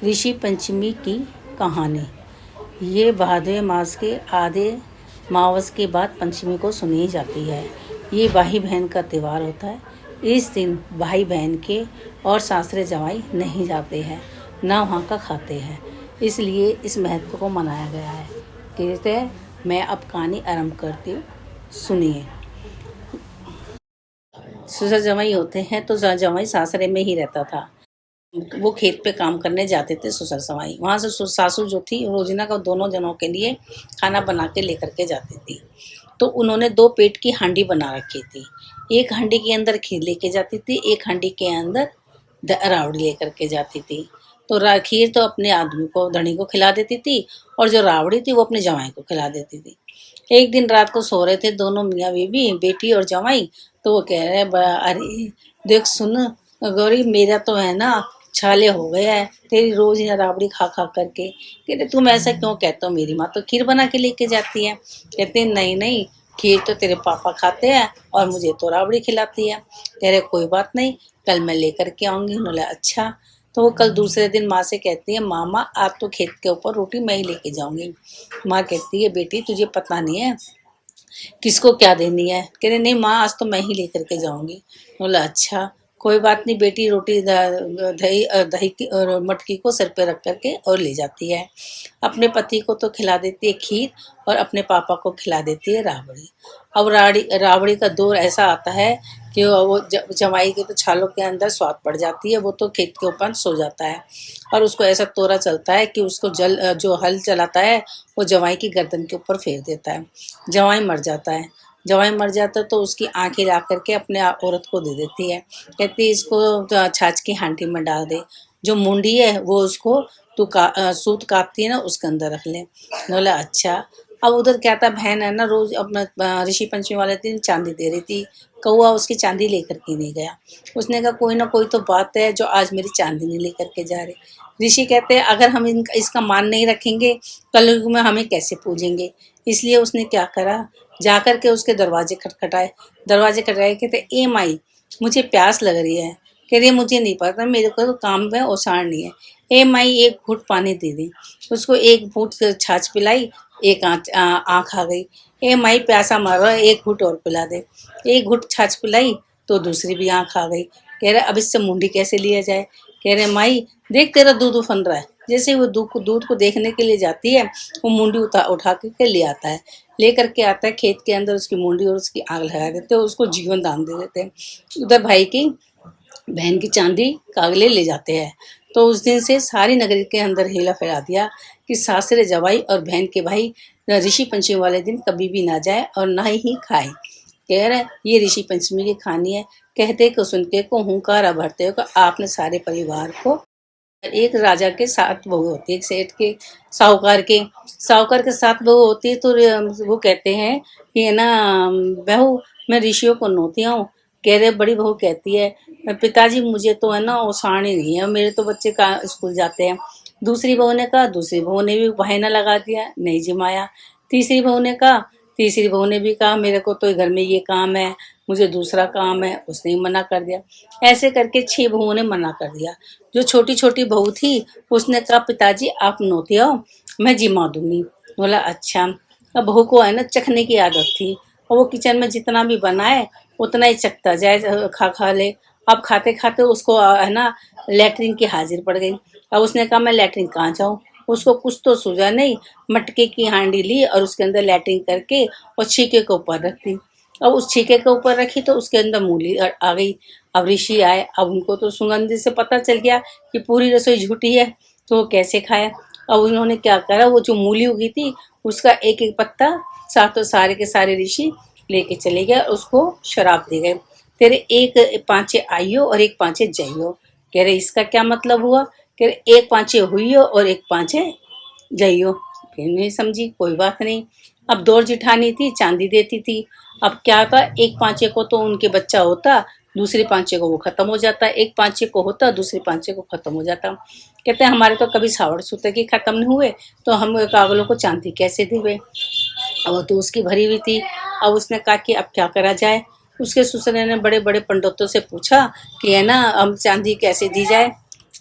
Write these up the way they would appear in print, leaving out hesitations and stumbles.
ऋषि पंचमी की कहानी। ये भादवे मास के आधे मावस के बाद पंचमी को सुनी जाती है। ये भाई बहन का त्यौहार होता है। इस दिन भाई बहन के और सासरे जवाई नहीं जाते हैं, ना वहाँ का खाते हैं, इसलिए इस महत्व को मनाया गया है। कहते हैं, मैं अब कहानी आरंभ करती हूँ, सुनिए। ससुर जवाई होते हैं तो जवाई सासरे में ही रहता था। वो खेत पे काम करने जाते थे ससुर जवाई। वहाँ से सासू जो थी रोजाना का दोनों जनों के लिए खाना बना के लेकर के जाती थी। तो उन्होंने 2 पेट की हांडी बना रखी थी। एक हांडी के अंदर खीर लेके जाती थी, एक हांडी के अंदर रावड़ी लेकर के जाती थी। तो खीर तो अपने आदमी को, धनी को खिला देती थी, और जो रावड़ी थी वो अपने जवाई को खिला देती थी। एक दिन रात को सो रहे थे दोनों मियाँ बीवी, बेटी और जवाई। तो वो कह रहे, अरे देख सुन गौरी, मेरा तो है ना छाले हो गया है तेरी रोज यहाँ राबड़ी खा खा करके। कहते तुम ऐसा क्यों कहते हो, मेरी माँ तो खीर बना के लेके जाती है। कहते नहीं नहीं, खीर तो तेरे पापा खाते हैं और मुझे तो राबड़ी खिलाती है। कह रहे कोई बात नहीं, कल मैं लेकर के आऊँगी। बोला अच्छा। तो वो कल दूसरे दिन माँ से कहती है, मामा आज तो खेत के ऊपर रोटी मैं ही लेके जाऊँगी। माँ कहती है, बेटी तुझे पता नहीं है किसको क्या देनी है। कह रहे नहीं माँ, आज तो मैं ही लेकर के जाऊँगी। बोला अच्छा कोई बात नहीं बेटी, रोटी दही दही की और मटकी को सर पे रख करके और ले जाती है। अपने पति को तो खिला देती है खीर और अपने पापा को खिला देती है राबड़ी। अब राबड़ी का दौर ऐसा आता है कि वो जमाई के तो छालों के अंदर स्वाद पड़ जाती है। वो तो खेत के ऊपर सो जाता है और उसको ऐसा तोरा चलता है कि उसको जो हल चलाता है वो जवाई की गर्दन के ऊपर फेर देता है। जवाई मर जाता है। जवाई मर जाता तो उसकी आंखें ला करके अपने औरत को दे देती है। कहती है इसको छाछ की हांडी में डाल दे, जो मुंडी है वो उसको तू सूत काटती है ना उसके अंदर रख ले। बोला अच्छा। अब उधर क्या था, बहन है ना रोज अपना ऋषि पंचमी वाले दिन चांदी दे रही थी। कौआ उसकी चांदी लेकर के नहीं गया। उसने कहा कोई ना कोई तो बात है जो आज मेरी चांदी नहीं लेकर के जा रही। ऋषि कहते हैं अगर हम इसका मान नहीं रखेंगे, कलयुग में हमें कैसे पूजेंगे। इसलिए उसने क्या करा, जाकर के उसके दरवाजे खटखटाए। दरवाजे खटखटाए, कहते ए माई मुझे प्यास लग रही है। कह रही मुझे नहीं पता, मेरे को तो काम में ओसारनी है। ए माई एक घूंट पानी दे दी। उसको एक घूंट छाछ पिलाई, एक आँख आ गई। ए माई प्यासा मर रहा है, एक घूंट और पिला दे। एक घूंट छाछ पिलाई तो दूसरी भी आँख आ गई। कह रहे अब इससे मुंडी कैसे लिया जाए। कह रहे माई देख तेरा दूध उफन रहा है। जैसे वो दूध को देखने के लिए जाती है, वो मुंडी उठा के ले आता है। लेकर के आता है खेत के अंदर, उसकी मुंडी और उसकी आग लगा देते हैं, उसको जीवन दान दे देते हैं। उधर भाई की बहन की चांदी कागले ले जाते हैं। तो उस दिन से सारी नगरी के अंदर हेला फैला दिया कि सासरे जवाई और बहन के भाई ऋषि पंचमी वाले दिन कभी भी ना जाए और ना ही खाए। कह रहे ये ऋषि पंचमी की कहानी है। कहते को सुन के को हुंकारा भरते हो आपने सारे परिवार को। एक राजा के 7 बहू होती है, एक सेठ के साहूकार के 7 बहू होती है। तो वो कहते हैं कि है ना बहू मैं ऋषियों को नोती हूँ। कह रहे बड़ी बहू कहती है पिताजी मुझे तो है ना ओसानी नहीं है, मेरे तो बच्चे का स्कूल जाते हैं। दूसरी बहू ने कहा, दूसरी बहू ने भी बहाना लगा दिया, नहीं जिमाया। तीसरी बहू ने कहा, तीसरी बहू ने भी कहा मेरे को तो घर में ये काम है, मुझे दूसरा काम है, उसने मना कर दिया। ऐसे करके 6 बहुओं ने मना कर दिया। जो छोटी छोटी बहू थी उसने कहा पिताजी आप नोती आओ, मैं जिमा दूंगी। बोला अच्छा। अब बहू को है ना चखने की आदत थी, और वो किचन में जितना भी बनाए उतना ही चखता जाए, खा ले। अब खाते खाते उसको है ना लैट्रिन की हाजिर पड़ गई। अब उसने कहा मैं लैट्रिन कहाँ जाऊँ। उसको कुछ तो सूझा नहीं, मटके की हांडी ली और उसके अंदर लैट्रिन करके और छीके के ऊपर रख दी। अब उस छीके के ऊपर रखी तो उसके अंदर मूली आ गई। अब ऋषि आए, अब उनको तो सुगंधी से पता चल गया कि पूरी रसोई झूठी है, तो वो कैसे खाया। अब उन्होंने क्या करा, वो जो मूली उगी थी उसका एक एक पत्ता सारे के सारे ऋषि लेके चले गए, उसको शराब दे गए। तेरे एक पांचे आइयो और एक पांचे जाइयो। कह रहे इसका क्या मतलब हुआ। कह रहे एक पांचे हुइयो और एक पांचे जाइयो। फिर नहीं समझी, कोई बात नहीं। अब 2 जिठानी थी, चांदी देती थी। अब क्या था, एक पांचे को तो उनके बच्चा होता, दूसरे पांचे को वो खत्म हो जाता, एक पांचे को होता दूसरे पांचे को खत्म हो जाता। कहते हैं हमारे तो कभी सावड़ सूते के खत्म नहीं हुए, तो हम कागलों को चांदी कैसे देवे। अब वो तो उसकी भरी हुई थी। अब उसने कहा कि अब क्या करा जाए। उसके ससुर ने बड़े बड़े पंडितों से पूछा कि है ना हम चांदी कैसे दी जाए।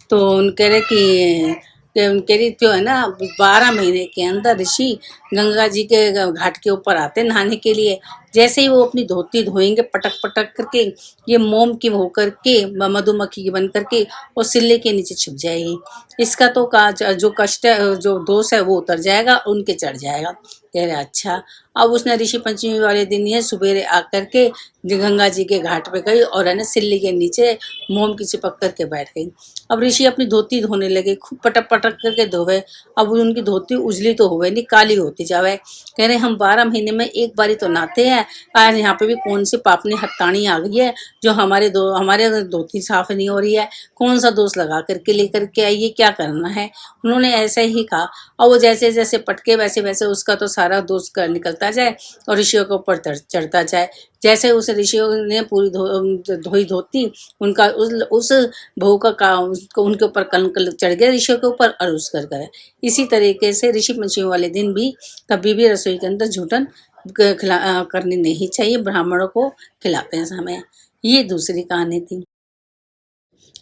तो उन कह रहे कि कह रही जो है ना 12 महीने के अंदर ऋषि गंगा जी के घाट के ऊपर आते नहाने के लिए। जैसे ही वो अपनी धोती धोएंगे पटक पटक करके, ये मोम की हो करके मधुमक्खी की बन करके और सिल्ले के नीचे छुप जाएगी। इसका तो जो कष्ट है, जो दोष है वो उतर जाएगा, उनके चढ़ जाएगा। कह रहे अच्छा। अब उसने ऋषि पंचमी वाले दिन ये सुबेरे आकर के गंगा जी के घाट पे गई और है ना सिल्ली के नीचे मोम की चिपक करके बैठ गई। अब ऋषि अपनी धोती धोने लगे, खूब पटक पटक करके धोवे। अब उनकी धोती उजली तो होवे नहीं, काली होती जावे। कह रहे हम 12 महीने में एक बारी तो नहाते हैं, आज यहाँ पे भी कौन सी पापनी हत्तानी आ गई है जो हमारे धोती साफ नहीं हो रही है, कौन सा दोष लगा करके लेकर के आई, ये क्या करना है। उन्होंने ऐसे ही कहा और वो जैसे जैसे पटके वैसे वैसे उसका तो सारा दोष निकलता जाए और ऋषियों के ऊपर चढ़ता जाए। जैसे उस ऋषियों ने पूरी धोई धोती, उनका उस बहू का उनके ऊपर कलंक चढ़ गया ऋषियों के ऊपर और उस कर गए। इसी तरीके से ऋषि पंचमी वाले दिन भी कभी भी रसोई के अंदर झूठन करनी नहीं चाहिए, ब्राह्मणों को खिलाते हैं समय। ये दूसरी कहानी थी।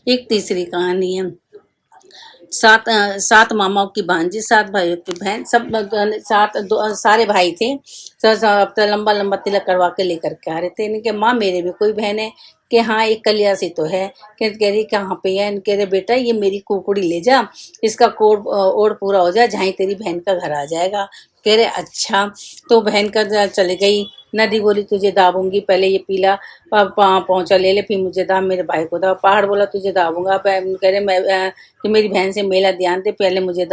एक तीसरी कहानी है, सात मामाओं की भांजी, 7 भाइयों की बहन, सब सारे भाई थे। सब लंबा लंबा तिलक करवा के लेकर के आ रहे थे। इनके माँ मेरे भी कोई बहन है कि हाँ एक कलियासी तो है। कह रही कहाँ पे है। कह रहे बेटा ये मेरी कुकड़ी ले जा, इसका कोड ओढ़ पूरा हो जाए, जहाँ तेरी बहन का घर आ जाएगा। कह रहे अच्छा। तो बहन का चले गई। नदी बोली तुझे दाबूंगी, पहले ये पीला पहुंचा ले ले, फिर मुझे दाब, मेरे भाई को दाब। पहाड़ बोला तुझे दाबूंगा, कह रहे मैं कि मेरी बहन से मेला ध्यान दे, पहले मुझे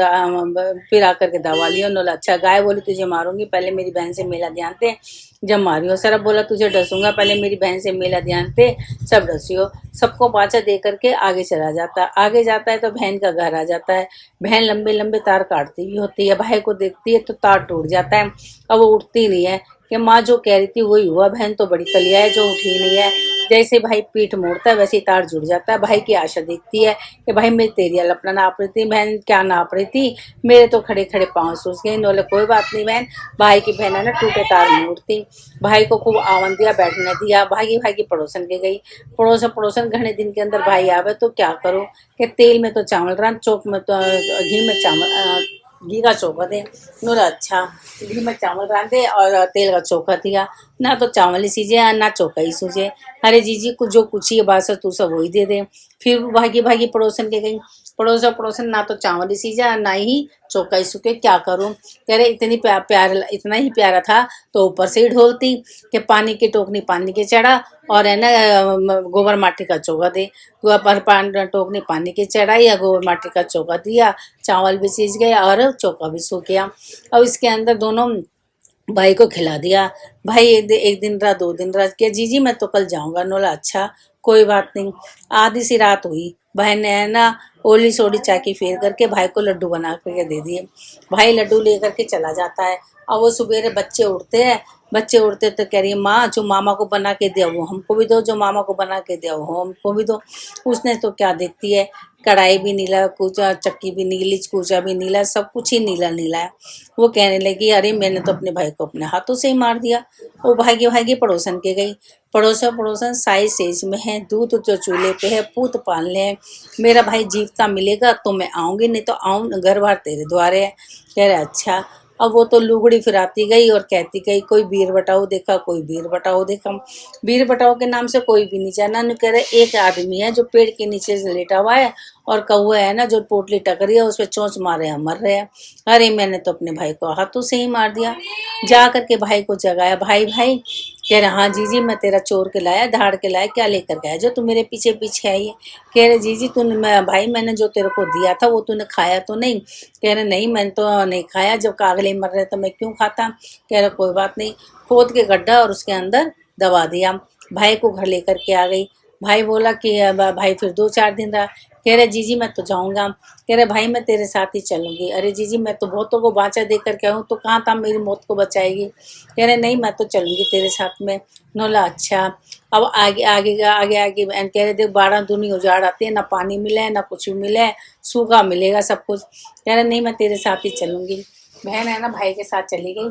फिर आकर के दवा लियो। नोला अच्छा। गाय बोली तुझे मारूंगी, पहले मेरी बहन से मेला ध्यान दे, जब मारियो। सरब बोला तुझे डसूंगा, पहले मेरी बहन से मेला ध्यान दे, सब डसियो। सबको बाचा दे करके आगे चला जाता है। आगे जाता है तो बहन का घर आ जाता है। बहन लंबे लंबे तार काटती भी होती है, भाई को देखती है तो तार टूट जाता है। अब वो उठती नहीं है कि माँ जो कह रही थी वही हुआ, बहन तो बड़ी कलिया है जो उठी नहीं है। जैसे भाई पीठ मोड़ता है वैसे ही तार जुड़ जाता है। भाई की आशा देखती है कि भाई मेरी तेरी अपना नाप रही थी, बहन क्या नाप रही थी, मेरे तो खड़े खड़े पाँव सूझ गए। बोले कोई बात नहीं बहन, भाई की बहन है ना टूटे तार नहीं उठती। भाई को खूब आवन दिया, बैठने दिया। भागी पड़ोसन के गई। पड़ोसन घने दिन के अंदर भाई आवे तो क्या करो कि तेल में तो चावल रान, चौक में तो घी में चावल, घी का चोखा दे। बोला अच्छा। घी में चावल रांधे और तेल का चोखा दिया। ना तो चावल ही सीजे ना चोखा ही सूझे। अरे जीजी को जो कुछ ही बात तू सब वही दे दे। फिर भागी पड़ोसन के गई। पड़ोसन ना तो चावल ही सीजा ना ही चोखा ही सूखे, क्या करूं। कह रहे इतना ही प्यारा था तो ऊपर से ही ढोलती कि पानी की टोकनी पानी के चढ़ा और है ना गोबर माटी का चोखा दे। टोकनी पानी की चढ़ाई या गोबर माटी का चोखा दिया, चावल भी सीज गया और चोखा भी सूख गया। अब इसके अंदर दोनों भाई को खिला दिया। भाई एक दिन रहा, 2 दिन रहा, क्या जीजी मैं तो कल जाऊंगा। नोला अच्छा कोई बात नहीं। आधी सी रात हुई, बहन ने है ना ओली सोली चाकी फेर करके भाई को लड्डू बना करके दे दिए। भाई लड्डू लेकर के चला जाता है। अब वो सुबेरे बच्चे उठते तो कह रही है माँ जो मामा को बना के दिया वो हमको भी दो, जो मामा को बना के दिया वो हमको भी दो। उसने तो क्या देखती है, कढ़ाई भी नीला कूचा, चक्की भी नीली, कूचा भी नीला, सब कुछ ही नीला नीला है। वो कहने लगी अरे मैंने तो अपने भाई को अपने हाथों से ही मार दिया। वो भागी पड़ोसन के गई। पड़ोसन साई सेज में है, दूध जो चूल्हे पे है, पूत पालने हैं। मेरा भाई जीवता मिलेगा तो मैं आऊँगी, नहीं तो आऊँ घर बार तेरे द्वारे है। कह रहे अच्छा। अब वो तो लुगड़ी फिराती गई और कहती गई कोई बीर बटाओ देखा, कोई बीर बटाओ देखा। बीर बटाओ के नाम से कोई भी नहीं जाना। कह रहे एक आदमी है जो पेड़ के नीचे से लेटा हुआ है और कौआ है ना जो पोटली टकरी है उस पर चोंच मारे हैं, मर रहे हैं। अरे मैंने तो अपने भाई को हाथों से ही मार दिया। जा करके भाई को जगाया। भाई कह रहे हाँ जीजी मैं तेरा चोर के लाया, धाड़ के लाया, क्या लेकर गया जो तू मेरे पीछे पीछे आई है। कह रहे जीजी भाई मैंने जो तेरे को दिया था वो तूने खाया तो नहीं। कह रहे नहीं मैंने तो नहीं खाया, जब कागले मर रहे तो मैं क्यों खाता। कह रहे कोई बात नहीं। खोद के गड्ढा और उसके अंदर दबा दिया। भाई को घर लेकर के आ गई। भाई बोला कि भाई फिर 2-4 दिन रहा। कह रहे जीजी मैं तो जाऊंगा। कह रहे भाई मैं तेरे साथ ही चलूंगी। अरे जीजी मैं तो बहुतों को बाँचा दे करके आऊँ तो कहाँ था मेरी मौत को बचाएगी। कह रहे नहीं मैं तो चलूंगी तेरे साथ में। नोला अच्छा। अब आगे बहन कह रहे देख 12 दूनी उजाड़ आती है, ना पानी मिले है ना कुछ भी मिले है, सूखा मिलेगा सब कुछ। कह रहे नहीं मैं तेरे साथ ही चलूंगी। बहन है ना भाई के साथ चली गई।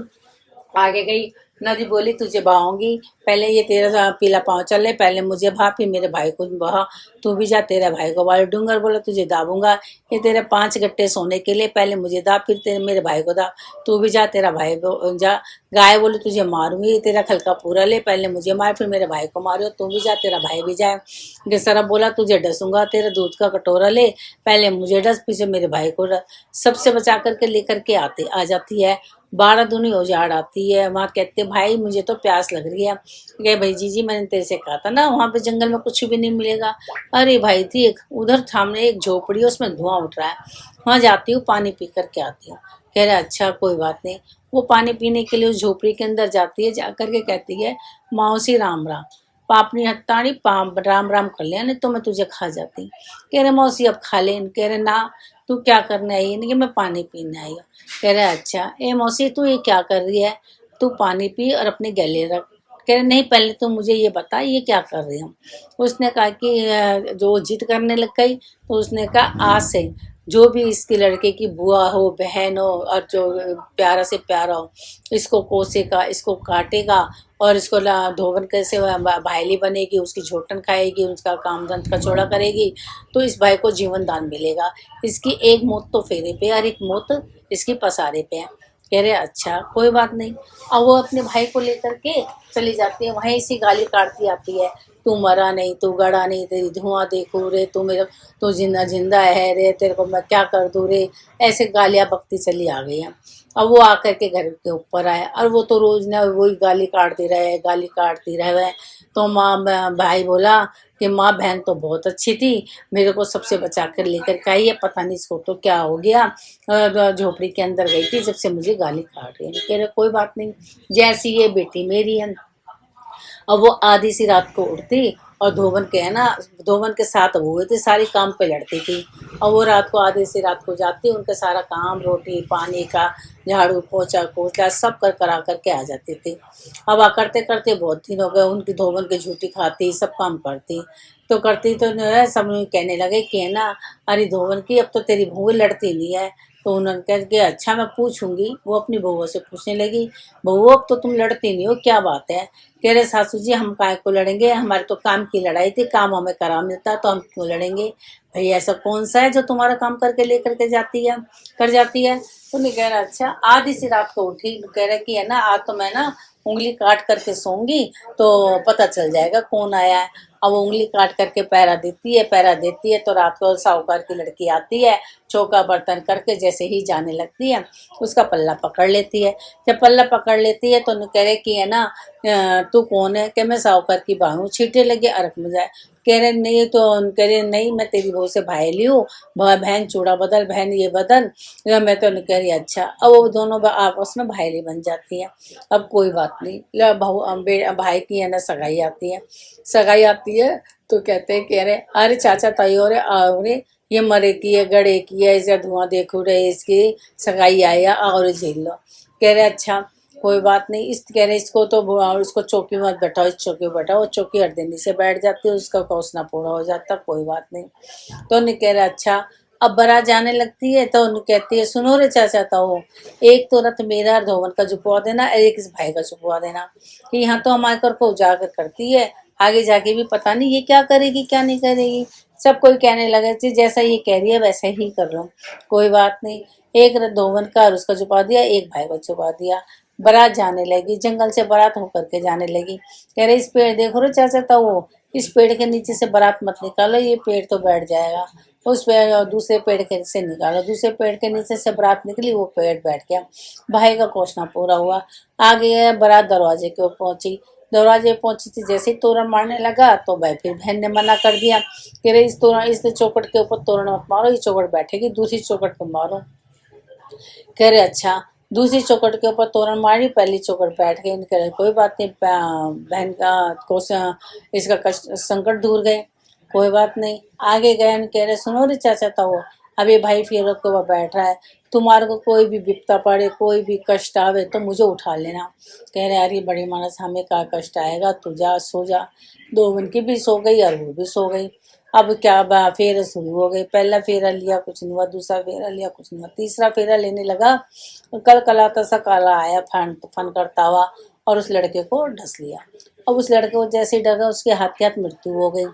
आगे गई नदी बोली तुझे बहाऊंगी, पहले ये तेरा पीला पाँव चले, पहले मुझे भा फिर मेरे भाई को बहा, तू भी जा तेरे भाई को बहा। डूंगर बोला तुझे दाबूंगा, ये तेरे 5 गट्टे सोने के लिए, पहले मुझे दाब फिर तेरे मेरे भाई को दाब, तू भी जा तेरा भाई को जा। गाय बोली तुझे मारूंगी, ये तेरा खलका पूरा ले, पहले मुझे मार फिर मेरे भाई को मारो, तू भी जा तेरा भाई भी जाए। सरफ बोला तुझे डसूंगा, तेरा दूध का कटोरा ले, पहले मुझे डस फिर मेरे भाई को डस। सबसे बचा करके लेकर के आ जाती है। 12 दूनी उजाड़ आती है। वहाँ कहते भाई मुझे तो प्यास लग रही है। कहे भाई जी मैंने तेरे से कहा था ना वहाँ पे जंगल में कुछ भी नहीं मिलेगा। अरे भाई थी एक उधर सामने एक झोपड़ी है, उसमें धुआं उठ रहा है, वहाँ जाती हूँ पानी पी करके आती हूँ। कह रहे अच्छा कोई बात नहीं। वो पानी पीने के लिए उस झोपड़ी के अंदर जाती है, जा करके कहती है मौसी राम राम, पापनी हत्तानी पाप राम राम कर लिया नहीं तो मैं तुझे खा जाती। कह रहे मौसी अब खा ले। कह रहे ना तू क्या करने आई है? नहीं कि मैं पानी पीने आई हूँ। कह रहे अच्छा ए मौसी तू ये क्या कर रही है? तू पानी पी और अपने गले रख। कह रहे नहीं पहले तो मुझे ये बता ये क्या कर रही हूँ। उसने कहा कि जो जिद करने लग गई तो उसने कहा आज से जो भी इसकी लड़के की बुआ हो बहन हो और जो प्यारा से प्यारा हो इसको कोसेगा, इसको काटेगा और इसको धोबन कैसे भाईली बनेगी, उसकी झोटन खाएगी, उसका काम धंध का चौड़ा करेगी तो इस भाई को जीवन दान मिलेगा। इसकी एक मौत तो फेरे पे और एक मौत इसकी पसारे पे है। कह रहे अच्छा कोई बात नहीं। अब वो अपने भाई को लेकर के चली जाती है, वहीं इसी गाली काटती आती है, तू मरा नहीं, तू गड़ा नहीं, तेरी धुआं देखू रे, तू मेरा तू जिंदा जिंदा है रे, तेरे को मैं क्या कर दूँ रे, ऐसे गालियाँ बकती चली आ गई हैं। अब वो आकर के घर के ऊपर आए और वो तो रोज ना वही गाली काटती रहे, गाली काटती रहे। तो भाई बोला कि माँ बहन तो बहुत अच्छी थी, मेरे को सबसे बचा कर लेकर के आई है, पता नहीं इसको तो क्या हो गया, झोपड़ी के अंदर गई थी जब से मुझे गाली काट रही है। कह रहे कोई बात नहीं, जैसी ये बेटी मेरी है। अब वो आधी सी रात को उठती और धोबन के है ना, धोबन के साथ वो हुए थे, सारी काम पे लड़ती थी। और वो रात को आधी सी रात को जाती, उनका सारा काम रोटी पानी का झाड़ू पोछा कोचा सब करा करके आ जाती थी। अब करते करते बहुत दिन हो गए, उनकी धोबन की झूठी खाती सब काम करती तो करती तो सब कहने लगे कि है ना अरे धोबन की अब तो तेरी बहू लड़ती नहीं है। तो उन्होंने कह के अच्छा मैं पूछूंगी। वो अपनी बहू से पूछने लगी, बहू अब तो तुम लड़ती नहीं हो, क्या बात है? कह रहे सासू जी हम काय को लड़ेंगे, हमारे तो काम की लड़ाई थी, काम हमें करा मिलता तो हम क्यों लड़ेंगे? भाई ऐसा कौन सा है जो तुम्हारा काम करके लेकर के जाती है कर जाती है? तो नहीं कह रहा अच्छा आधी सी रात को उठी, कह रहे कि है ना आज तो मैं ना उंगली काट करके सोऊंगी तो पता चल जाएगा कौन आया है। अब वो उंगली काट करके पैरा देती है तो रात को साहूकार की लड़की आती है, चौका बर्तन करके जैसे ही जाने लगती है उसका पल्ला पकड़ लेती है। जब पल्ला पकड़ लेती है तो कह रहे कि है ना तू कौन है? कि मैं साहूकार की बहू। छींटे लगे अरक में जाए। कह रहे नहीं तो कह रहे नहीं मैं तेरी बहू से भाई हूँ, बहन चूड़ा बदल बहन ये बदल। मैं तो कह रही अच्छा। अब वो दोनों आपस में भाईली बन जाती है। अब कोई बात नहीं, भाई की है ना सगाई आती है तो कहते हैं कह रहे अरे चाचा ताई और अरे ये मरे की है गड़े की है, ऐसा धुआं देखो रहे इसकी सगाई आया और झेल लो। कह रहे अच्छा कोई बात नहीं। कह रहे इसको तो इसको चौकी मत बैठाओ, इस चौकी में बैठाओ, चौकी हरदिनी से बैठ जाती है, उसका कौसना पूरा हो जाता, कोई बात नहीं। तो उन्हें कह रहे अच्छा। अब बारात जाने लगती है तो उन्हें कहती है सुनो रे चाचा ताऊ, एक तो रथ मेरा धोवन का झुकवा देना और एक इस भाई का झुकवा देना, कि यहाँ तो हमारे घर को उजागर करती है, आगे जाके भी पता नहीं ये क्या करेगी क्या नहीं करेगी। सब कोई कहने लगे जी जैसा ये कह रही है वैसा ही कर लो, कोई बात नहीं। एक रथ धोवन का और उसका छुपा दिया, एक भाई का छुपा दिया। बारात जाने लगी, जंगल से बारात होकर के जाने लगी। कह रहे इस पेड़ देखो रे चाचा ताऊ, इस पेड़ के नीचे से बारात मत निकालो, ये पेड़ तो बैठ जाएगा। उस पेड़ दूसरे पेड़ के से निकालो, दूसरे पेड़ के नीचे से बारात निकली, वो पेड़ बैठ गया। भाई का कोसना पूरा हुआ। आगे बारात दरवाजे के ऊपर पहुंची, दरवाजे पहुंची थी जैसे ही तोरण मारने लगा तो भाई फिर बहन ने मना कर दिया, कह रहे इस चौकट के ऊपर तोरण मत मारो, ये चौकट बैठेगी, दूसरी चौकट पे मारो। कह रहे अच्छा। दूसरी चौकट के ऊपर तोरण मारी, पहली चौकट बैठ गई। कह रहे कोई बात नहीं, बहन का कोस इसका कष्ट संकट दूर गए, कोई बात नहीं। आगे गए, कह रहे सुनो रे चाचा ताऊ, अभी भाई फिर के ऊपर बैठ रहा है, तुम्हारे को कोई भी विपता पड़े कोई भी कष्ट आवे तो मुझे उठा लेना। कह रहे अरे बड़ी मानस हमें क्या कष्ट आएगा, तू जा सो जा। दो उनकी भी सो गई और वो भी सो गई। अब क्या फेरे शुरू हो गए, पहला फेरा लिया कुछ नहीं हुआ, दूसरा फेरा लिया कुछ नहीं हुआ, तीसरा फेरा लेने लगा, कल कलाता सा काला आया फन फन करता हुआ और उस लड़के को ढस लिया। अब उस लड़के को जैसे ही डगा उसके हाथ के हाथ मृत्यु हो गई।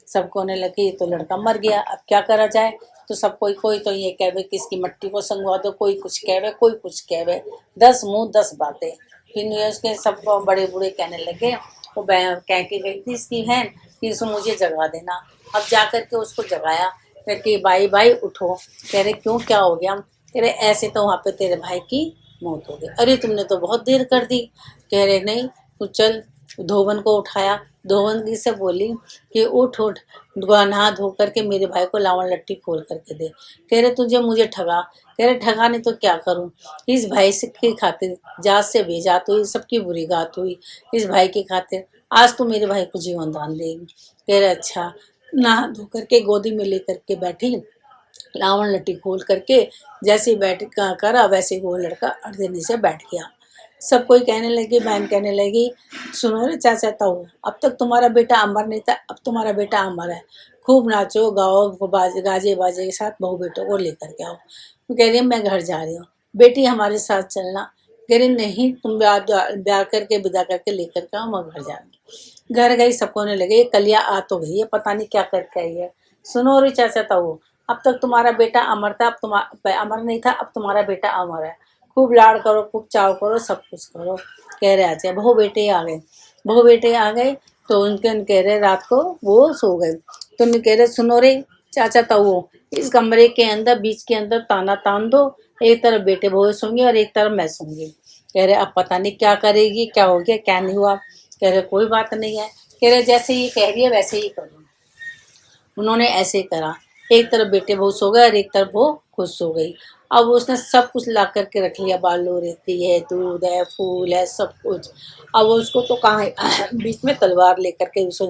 सब कहने लगे तो लड़का मर गया, अब क्या करा जाए। तो सब कोई तो ये कहवे कि इसकी मट्टी को संगवा दो, कोई कुछ कहवे कोई कुछ कहवे, 10 मुंह 10 बातें। फिर न्यूज़ के सब बड़े बूढ़े कहने लगे, वो कह के गई थी इसकी बहन कि इसको मुझे जगा देना। अब जा कर के उसको जगाया कि भाई भाई उठो। कह रहे क्यों, क्या हो गया। कह रहे ऐसे तो वहाँ पे तेरे भाई की मौत हो गई। अरे तुमने तो बहुत देर कर दी। कह रहे नहीं तू चल। धोबन को उठाया, धोबन जी से बोली कि उठ उठ, नहा धो करके मेरे भाई को लावण लट्टी खोल करके दे। कह रहे तुझे मुझे ठगा। कह रहे ठगा नहीं तो क्या करूं, इस भाई से की खातिर जात से बेजात हुई, सबकी बुरी गात हुई, इस भाई की खातिर आज तो मेरे भाई को जीवन दान देगी। कह रहे अच्छा। नहा धो करके गोदी में लेकर के बैठी, लावण लट्टी खोल करके जैसे ही बैठ करा वैसे वो लड़का अर्धेनी से बैठ गया। सब कोई कहने लगी, बहन कहने लगी सुनो रे चाचा ताऊ, अब तक तुम्हारा बेटा अमर नहीं था, अब तुम्हारा बेटा अमर है। खूब नाचो गाओ, गाजे बाजे के साथ बहू बेटों को लेकर के आओ। वो कह रही है मैं घर जा रही हूँ, बेटी हमारे साथ चलना। कह रही नहीं तुम ब्याह करके विदा करके लेकर के आओ, मैं घर जा रही हूँ। घर गई, सब कहने लगे ये कलिया आ तो गई है, पता नहीं क्या करके आई है। सुनो रे चाचा ताऊ, अब तक तुम्हारा बेटा अमर था, अब तुम्हारा अमर नहीं था, अब तुम्हारा बेटा अमर है। खूब लाड़ करो, खूब चाव करो, सब कुछ करो। कह रहे अच्छा बहू बेटे आ गए। बहू बेटे आ गए तो उनके कह रहे रात को वो सो गए। तो उन्हें कह रहे सुनो रे चाचा ताऊ, इस कमरे के अंदर बीच के अंदर ताना तान दो, एक तरफ बेटे बहू सोंगे और एक तरफ मैं सोंगी। कह रहे अब पता नहीं क्या करेगी, क्या हो गया क्या नहीं हुआ। कह रहे कोई बात नहीं है। कह रहे जैसे ये कह रही है वैसे ही करो। उन्होंने ऐसे करा, एक तरफ बेटे बहू सो गए और एक तरफ वो खुद सो गई। अब उसने सब कुछ ला करके रख लिया, बालू रेती है, दूध है, फूल है, सब कुछ। अब उसको तो कहाँ बीच में तलवार लेकर के उसे,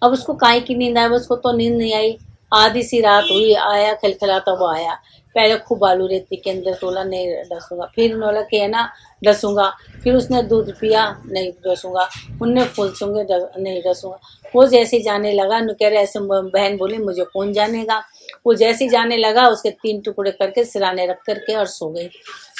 अब उसको काहे की नींद आई, उसको तो नींद नहीं आई। आधी सी रात हुई, आया खिलखिलाता वो आया। पहले खूब बालू रेती के अंदर तोला नहीं डसूंगा, फिर उन्होंने कि है ना डसूंगा। फिर उसने दूध पिया, नहीं डसूंगा। उनने फूल सूंगे, नहीं डसूंगा। वो जैसे जाने लगा न कह रहे ऐसे, बहन बोली मुझे कौन जानेगा। वो जैसे जाने लगा उसके 3 टुकड़े करके सिराने रख करके और सो गई।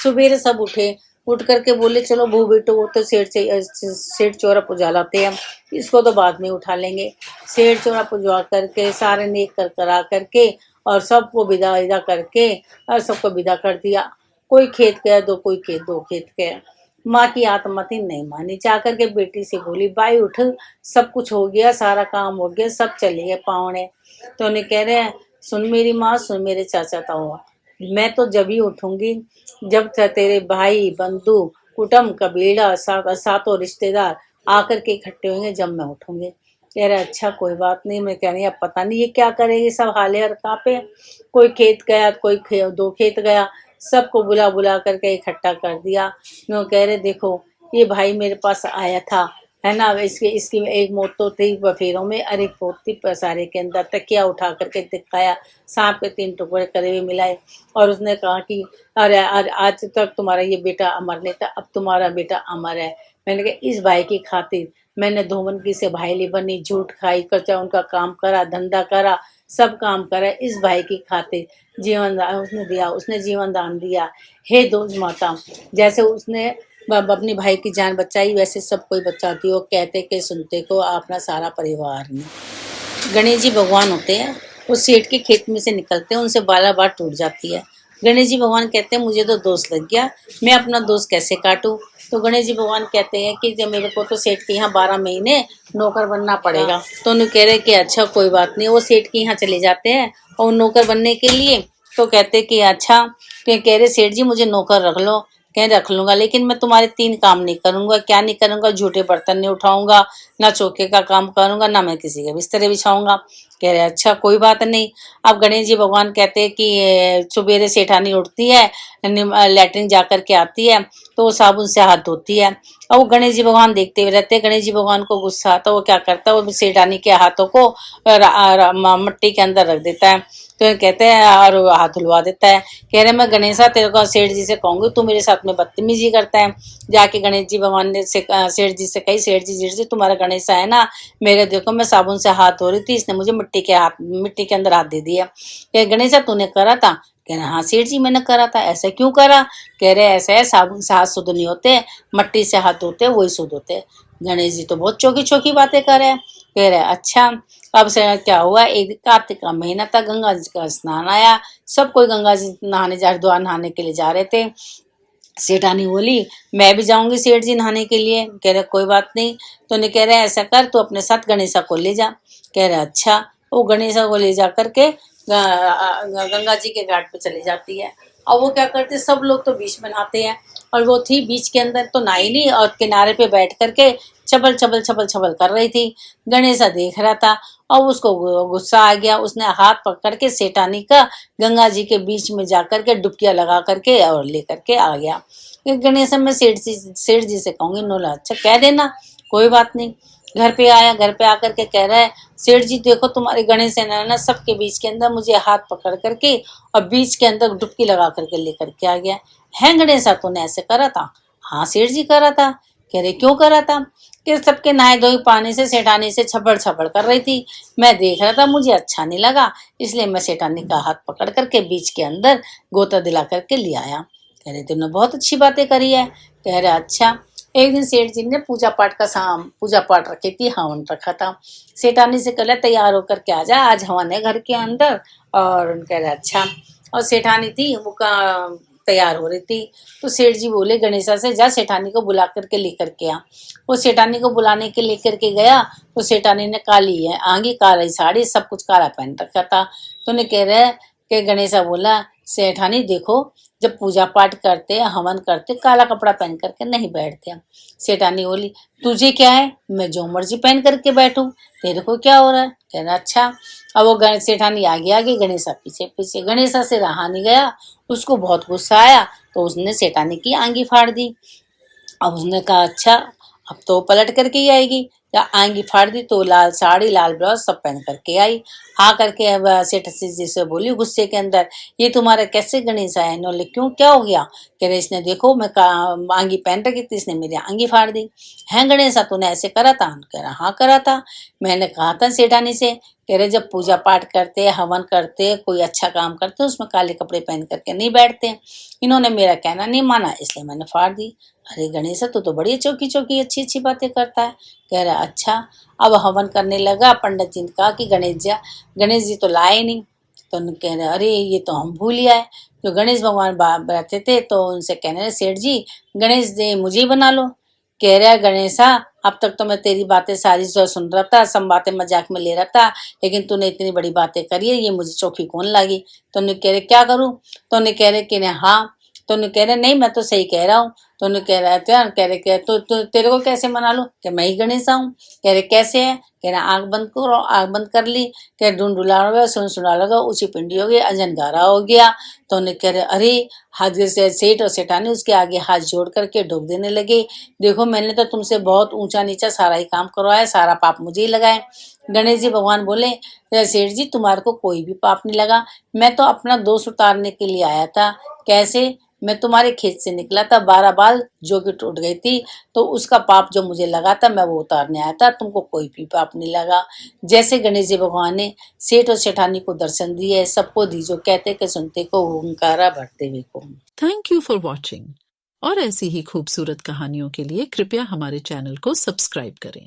सवेरे सब उठे, उठ करके बोले चलो बहू बेटो वो तो सेठ चौरा पुजालाते हैं, इसको तो बाद में उठा लेंगे। सेठ चौरा पुजवा करके सारे नेक कर करा करके और सबको विदा करके और सबको विदा कर दिया। कोई खेत गया, कोई खेत 2 खेत गया। माँ की आत्मा थी नहीं मानी, जाकर के बेटी से बोली भाई उठ, सब कुछ हो गया, सारा काम हो गया, सब चले गए पावने। तो उन्हें कह रहे हैं सुन मेरी माँ, सुन मेरे चाचा ताऊ, मैं तो जब ही उठूंगी जब तेरे भाई बंधु कुटुंब कबीला सातों रिश्तेदार आकर के इकट्ठे होंगे, जब मैं उठूंगी। कह रहे अच्छा कोई बात नहीं। मैं कह रही अब पता नहीं ये क्या करेगी, सब हाले हरकत पे, कोई खेत गया, कोई 2 खेत गया, सबको बुला बुला करके इकट्ठा कर दिया। वो कह रहे देखो ये भाई मेरे पास आया था, है ना, इसकी एक मौत तो थी बफेरों में, अरे एक मौत थी पसारे के अंदर। तकिया उठा करके दिखाया, सांप के 3 टुकड़े करे हुए मिलाए और उसने कहा कि अरे आज तक तुम्हारा ये बेटा अमर नहीं था, अब तुम्हारा बेटा अमर है। मैंने कहा इस भाई की खातिर मैंने धोवन की से भाईली बनी, झूठ खाई, कच्चा उनका काम करा, धंधा करा, सब काम करा, इस भाई की खातिर जीवन दान उसने दिया, उसने जीवन दान दिया। हे दोज माता, जैसे उसने अपने भाई की जान बचाई वैसे सब कोई बचाती हो, कहते के सुनते को अपना सारा परिवार में। गणेश जी भगवान होते हैं, वो सेठ के खेत में से निकलते हैं, उनसे बाला बात टूट जाती है। गणेश जी भगवान कहते हैं मुझे तो दोष लग गया, मैं अपना दोष कैसे काटूं। तो गणेश जी भगवान कहते हैं कि जब मेरे को तो सेठ के यहाँ 12 महीने नौकर बनना पड़ेगा। तो उन्हें कह रहे कि अच्छा कोई बात नहीं। वो सेठ के यहाँ चले जाते हैं और नौकर बनने के लिए तो कहते कि अच्छा, तो कह रहे सेठ जी मुझे नौकर रख लो। कह रख लूंगा, लेकिन मैं तुम्हारे 3 काम नहीं करूंगा। क्या नहीं करूंगा, झूठे बर्तन नहीं उठाऊंगा, ना चौके का काम करूंगा, ना मैं किसी के बिस्तर बिछाऊंगा। कह रहे अच्छा कोई बात नहीं। अब गणेश जी भगवान कहते हैं कि सुबेरे सेठानी उठती है, लैट्रिन जा करके आती है तो वो साबुन से हाथ धोती है। और वो गणेश जी भगवान देखते हुए रहते हैं। गणेश जी भगवान को गुस्सा आता है, वो क्या करता है, वो सेठानी के हाथों को मिट्टी के अंदर रख देता है। तो कहते हैं और हाथ धुलवा देता है। कह रहे मैं गणेशा तेरे को सेठ जी से कहूंगी, तू मेरे साथ में बदतमीजी करता है। जाके गणेश जी भगवान ने सेठ जी से कही, सेठ जी तुम्हारा गणेशा है ना, मेरे देखो मैं साबुन से हाथ धो रही थी, इसने मुझे मिट्टी के अंदर हाथ दे दिया। गणेशा तूने करा था। कह रहे हाँ सेठ जी मैंने करा था। ऐसा क्यों करा? कह रहे ऐसा है, साबुन से हाथ शुद्ध नहीं होते, मट्टी से हाथ धोते वही शुद्ध होते। गणेश जी तो बहुत चौकी चौकी बातें कर रहे हैं। कह रहे अच्छा। अब से क्या हुआ, एक कार्तिक का महीना था, गंगा जी का स्नान आया, सब कोई गंगा जी नहाने हरिद्वार नहाने के लिए जा रहे थे। सेठानी बोली मैं भी जाऊंगी सेठ जी नहाने के लिए। कह रहे कोई बात नहीं। तो ने कह रहे ऐसा कर तू अपने साथ गणेशा को ले जा। कह रहे अच्छा। वो गणेशा को ले जा करके गंगा जी के घाट पे चली जाती है। और वो क्या करते, सब लोग तो बीच में नहाते हैं और वो थी बीच के अंदर, तो नहाई नहीं और किनारे पे बैठ करके छबल छबल छबल छबल कर रही थी। गणेशा देख रहा था और उसको गुस्सा आ गया। उसने हाथ पकड़ के सेठानी का गंगा जी के बीच में जाकर के डुबकियां लगा करके और लेकर के आ गया। गणेश मैं सेठ जी से कहूंगी नोला। अच्छा कह देना, कोई बात नहीं। घर पे आया, घर पे आकर के कह रहा है सेठ जी देखो तुम्हारे गणेश है ना सबके बीच के अंदर मुझे हाथ पकड़ करके और बीच के अंदर डुबकी लगा करके लेकर के आ गया है। गणेशा तूने ऐसे करा था? हाँ सेठ जी करा था। कह रहे क्यों करा था? कि सबके नहाए धोए पानी से सेठानी से छपड़ छपड़ कर रही थी, मैं देख रहा था, मुझे अच्छा नहीं लगा, इसलिए मैं सेठानी का हाथ पकड़ करके बीच के अंदर गोता दिला करके ले आया। कह रहे तुमने बहुत अच्छी बातें करी है। कह रहे अच्छा। एक दिन सेठ जी ने पूजा पाठ का पूजा पाठ रखी थी, हवन रखा था। सेठानी से कह तैयार होकर के आ जा, आज हवन है घर के अंदर। और कह रहे अच्छा। और सेठानी थी वो तैयार हो रही थी। तो सेठ जी बोले गणेशा से जा सेठानी को बुला करके लेकर के आ। वो सेठानी को बुलाने के लेकर के गया तो सेठानी ने काली है आंगी काली साड़ी सब कुछ काला पहन रखा था। तो उन्हें कह रहे कि गणेशा बोला सेठानी देखो जब पूजा पाठ करते हवन करते काला कपड़ा पहन करके नहीं बैठते। सेठानी बोली तुझे क्या है, मैं जो मर्जी पहन करके बैठूं, तेरे को क्या हो रहा है? कह रहा अच्छा। अब वो सेठानी आगे आगे गणेशा पीछे पीछे। गणेशा से रहा नहीं गया, उसको बहुत गुस्सा आया तो उसने सेठानी की आंगी फाड़ दी। अब उसने कहा अच्छा अब तो पलट करके ही आएगी, या आंगी फाड़ दी तो लाल साड़ी लाल ब्लाउज सब पहन करके आई। हाँ करके अब सेठ जी से बोली गुस्से के अंदर ये तुम्हारा कैसे गणेश आया? इन्होंने क्यों क्या हो गया? कह रहे इसने देखो मैं आंगी पहन रखी थी, इसने मेरी आंगी फाड़ दी है। गणेशा तूने ऐसे करा था? कह रहा हाँ करा था, मैंने कहा था सेठानी से। कह रहे जब पूजा पाठ करते हवन करते कोई अच्छा काम करते उसमें काले कपड़े पहन करके नहीं बैठते, इन्होंने मेरा कहना नहीं माना इसलिए मैंने फाड़ दी। अरे गणेशा तू तो बड़ी चौकी चौकी अच्छी अच्छी बातें करता है। कह रहा अच्छा। अब हवन करने लगा, पंडित जी ने कहा कि गणेश जी तो लाए नहीं। तो कह रहे अरे ये तो हम भूल आए। जो गणेश भगवान बैठे थे तो उनसे कहने रहे सेठ जी गणेश जी मुझे ही बना लो। कह रहा गणेशा अब तक तो मैं तेरी बातें सारी जो सुन रहा था, सब बातें मजाक में ले रहा था, लेकिन तूने इतनी बड़ी बातें करी है ये मुझे चौकी कौन लगी। तो उन्हें कह रहे क्या करूं? तो उन्हें कह रहे कि हाँ। तो उन्हें कह रहे नहीं मैं तो सही कह रहा हूँ। तो उन्हें कह रहा था, कह रहे तो तेरे को कैसे मना लो? कि मैं ही गणेशा हूँ। कह रहे कैसे है? कह रहे आंख बंद करो, आंख बंद कर ली। कह ढूंढूला हो गया, सुना लगा, ऊंची पिंडी हो गई, अजनगारा हो गया। तो उन्हें कह रहे अरे हाथ से सेठ और सेठानी उसके आगे हाथ जोड़ करके ढोक देने लगे। देखो मैंने तो तुमसे बहुत ऊंचा नीचा सारा ही काम करवाया, सारा पाप मुझे ही लगाए। गणेश जी भगवान बोले सेठ जी तुम्हारे को कोई भी पाप नहीं लगा, मैं तो अपना दोष उतारने के लिए आया था। कैसे? मैं तुम्हारे खेत से निकला था, 12 बाल जो कि टूट गई थी, तो उसका पाप जो मुझे लगा था मैं वो उतारने आया था, तुमको कोई भी पाप नहीं लगा। जैसे गणेश जी भगवान ने सेठ और सेठानी को दर्शन दिए, सबको दी जो कहते के सुनते को ओंकारा भरते हुए को। Thank you for watching. और ऐसी ही खूबसूरत कहानियों के लिए कृपया हमारे चैनल को सब्सक्राइब करें।